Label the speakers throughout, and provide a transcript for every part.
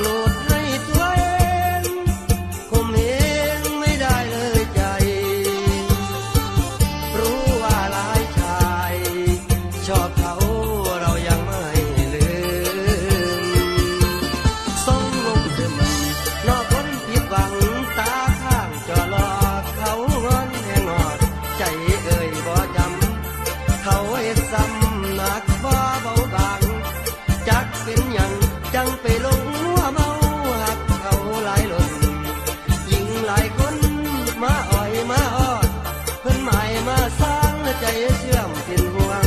Speaker 1: โกรธให้ตัวเองข่มเหงไม่ได้เลยใจรู้ว่าหลายชายชอบเขาเรายังไม่ลืมส่งลงเดิมนอกคนผิดหวังตาข้างจอหลอกเขางอนแหงงอดใจเอ่ยบ่จำเขาเฮ็ดซ้ำหนักบ่เบาบางจักเป็นหยังจังไปลงหัวเมาหักเขาหลายหล่นหญิงหลายคนมาอ่อยมาอ้อนเพิ่นหมายมาสร้างใจเชื่อมเป็นห่วง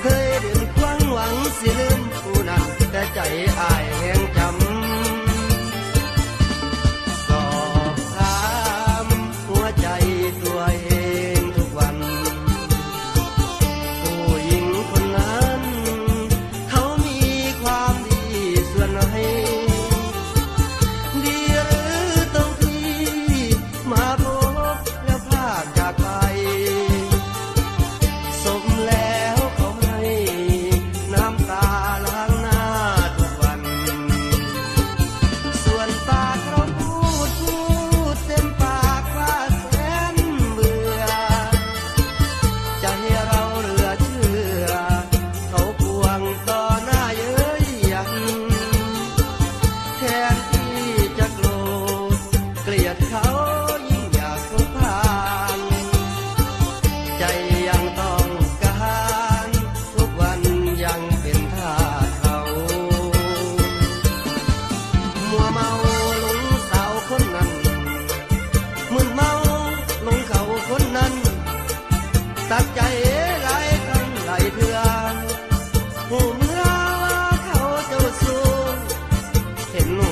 Speaker 1: เคยเดินควางหวังสิลืมผู้นั้นแต่ใจอ้ายแห่งจำสอบถามหัวใจตัวเองทุกวันผู้หญิงคนนั้นเขามีความดีส่วนไหนดีหรือต้องที่มาพบแล้วพลาดจากไปสมแล้วเขาให้น้ำตาล้างหน้าทุกวันส่วนปากเราพูดเต็มปากว่าแสนเบื่อใจเราเหลือเชื่อเขาควงต่อหน้าเย้ยหยันแทนที่จะโกรธเกลียดเขายิ่งอยากสงสารใจยังต้องการทุกวันยังเป็นทาสเขามัวเมาหลงสาวคนนั้นมึนเมาหลงเขาคนนั้นตักใจหลายครั้งหลายเทื่อหูเมื่อว่าเขาเจ้าสู้เห็นหั